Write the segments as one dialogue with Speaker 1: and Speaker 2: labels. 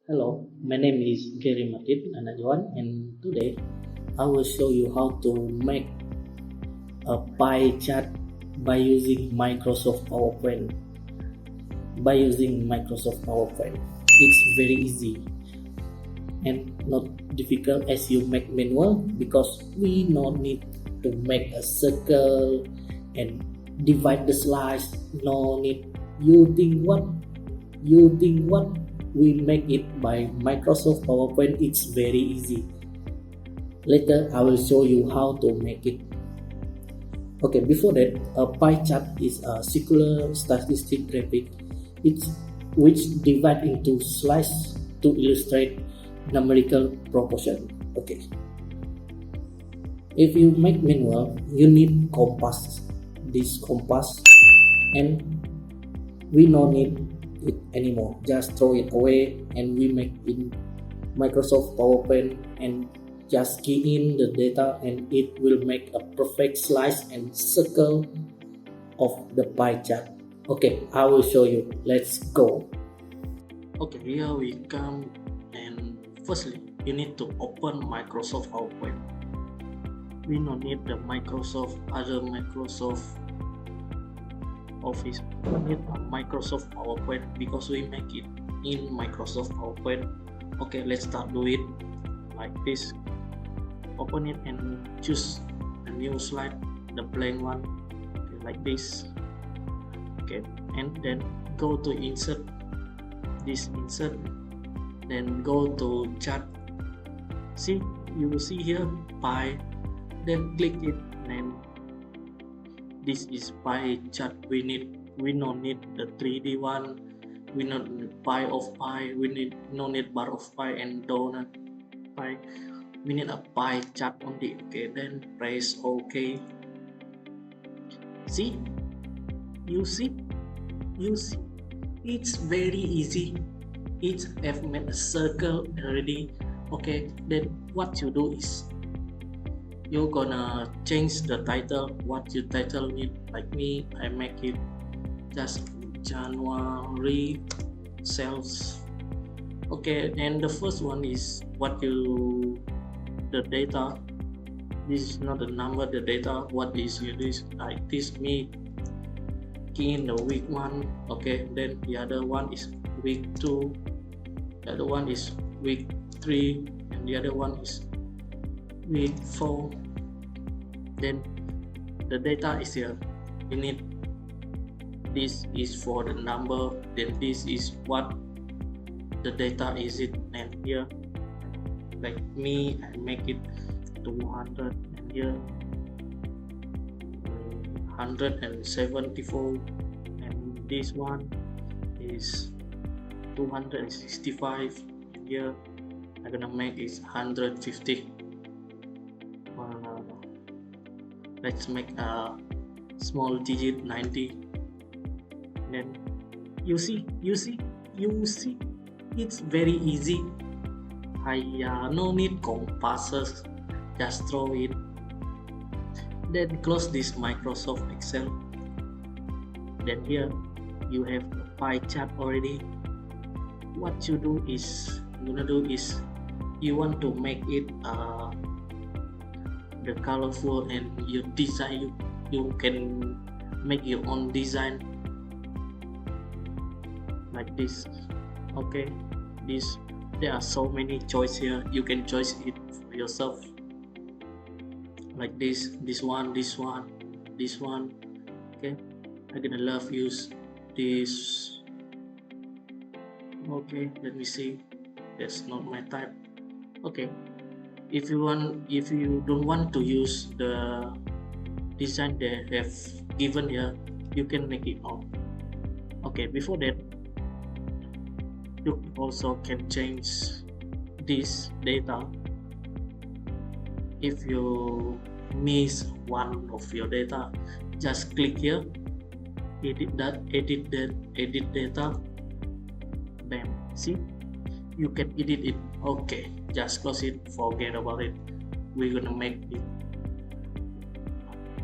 Speaker 1: Hello, my name is Garry and JUAN, and today I will show you how to make a pie chart by using Microsoft PowerPoint. It's very easy and not difficult as you make manual because we no need to make a circle and divide the slides. No need. You think what? You think what? We make it by Microsoft PowerPoint. It's very easy. Later, I will show you how to make it. Okay, before that, a pie chart is a circular statistic graphic. It's which divide into slices to illustrate numerical proportion. Okay. If you make manual, you need compass. This compass, and we no need it anymore. Just throw it away, and we make in Microsoft PowerPoint and just key in the data and it will make a perfect slice and circle of the pie chart. Okay, I will show you. Let's go. Okay, here we come, and firstly you need to open Microsoft PowerPoint. We don't need the Microsoft Office. We need a Microsoft PowerPoint because we make it in Microsoft PowerPoint. Okay, let's start do it like this. Open it and choose a new slide, the blank one. Okay, like this. Okay, and then go to insert, then go to chart. See, you will see here pie, then click it, and this is pie chart. We don't need the 3D one. We don't need pie of pie. We no need bar of pie and donut pie. We need a pie chart only. Okay, then press OK. See, you see, it's very easy. I've made a circle already. Okay, then what you do is you're gonna change the title. What your title need? Like me, I make it just January sales. Okay, and the first one is the data. This is not the number, the data. What is this? Like this, me key in the week 1. Okay, then the other one is week 2, the other one is week 3, and the other one is week 4. Then the data is here. You need this is for the number, then this is what the data is it, and here like me, I make it 200, and here 174, and this one is 265, and here I'm gonna make it 150. Let's make a small digit 90. Then you see, it's very easy. No need compasses, just throw it, then close this Microsoft Excel. Then here you have a pie chart already. What you do is you want to make it the colorful, and you design, you can make your own design like this. Okay, there are so many choices here. You can choose it for yourself like this one. Okay, I'm gonna love use this. Okay, let me see. That's not my type. Okay, if you don't want to use the design they have given here, you can make it off. Okay, before that, you also can change this data. If you miss one of your data, just click here, edit data. Bam, see, you can edit it. Okay, just close it, forget about it. We're gonna make it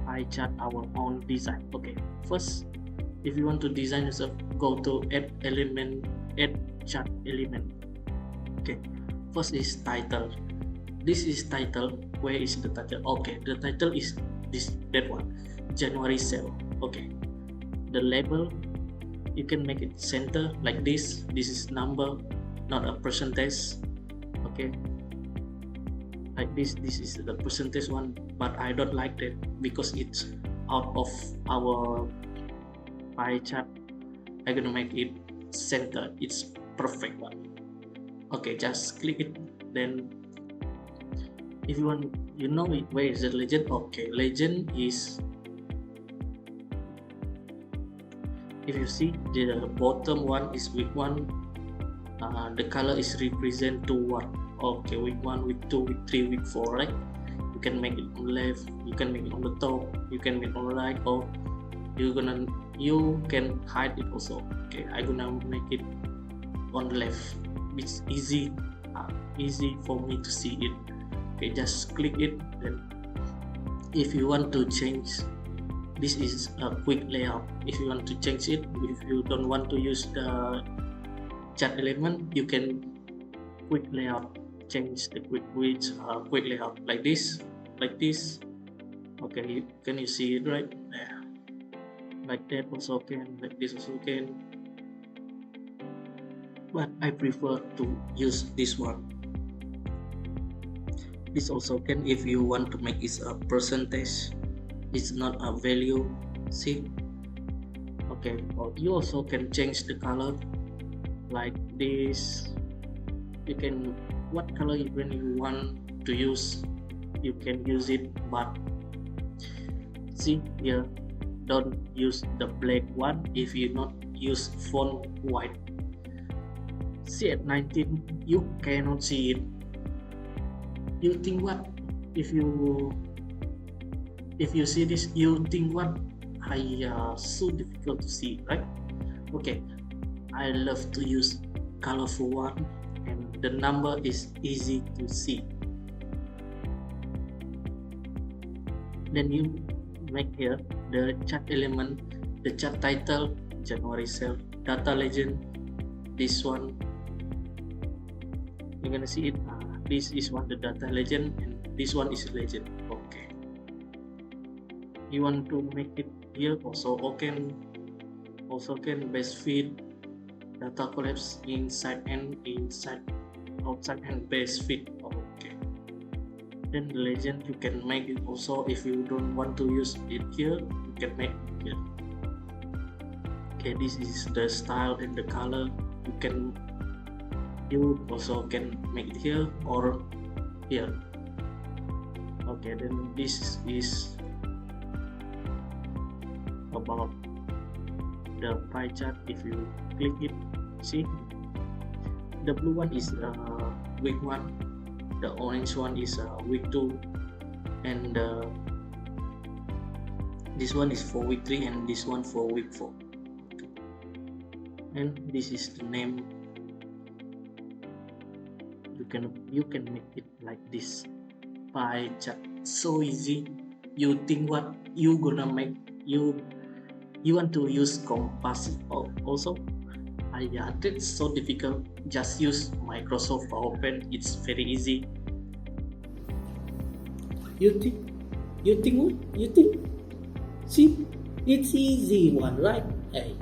Speaker 1: pie chart our own design. Okay, first, if you want to design yourself, go to add chart element. Okay, first is title. This is title. Where is the title? Okay, the title is that one, January sale. Okay, the label, you can make it center like this. This is number, not a percentage. Okay, like this is the percentage one, but I don't like that because it's out of our pie chart. I'm gonna make it center. It's perfect one. Okay, just click it. Then if you want, where is the legend? Okay, legend is, if you see the bottom one is week 1, the color is represent to what? Okay, week 1, week 2, week 3, week 4, right? You can make it on the left, you can make it on the top, you can make it on the right, or you can hide it also. Okay, I'm gonna make it on the left. It's easy for me to see it. Okay, just click it. Then if you want to change, this is a quick layout. If you want to change it, if you don't want to use the chart element, you can quick layout, change the quick layout like this. Okay, can you see it right there? Like that also can, like this also can, but I prefer to use this one. This also can, if you want to make it a percentage, it's not a value. See? Okay, or you also can change the color like this. You can, what color when you want to use, you can use it, but see here, don't use the black one if you not use font white. See at 19, you cannot see it. You think what? If you see this, you think what? So difficult to see, right? Okay, I love to use colorful one, and the number is easy to see. Then you make here the chart element, the chart title, January sale, data legend, this one. You're gonna see it. This is one, the data legend, and this one is legend. Okay. You want to make it here also can best fit, data collapse, inside and outside and best fit. Okay. Then the legend you can make it also. If you don't want to use it here, you can make it here. Okay, this is the style and the color. You also can make it here or here. Okay, then this is about the pie chart. If you click it, see the blue one is week 1, the orange one is week 2, and this one is for week 3, and this one for week 4. And this is the name. You can make it like this pie chart, so easy. You think what you gonna make, you want to use compass also. Yeah, that's so difficult. Just use Microsoft PowerPoint, it's very easy. You think what? You think? See, it's easy one, right? Hey,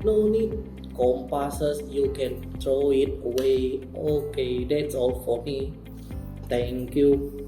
Speaker 1: no need compasses, you can throw it away. Okay, that's all for me. Thank you.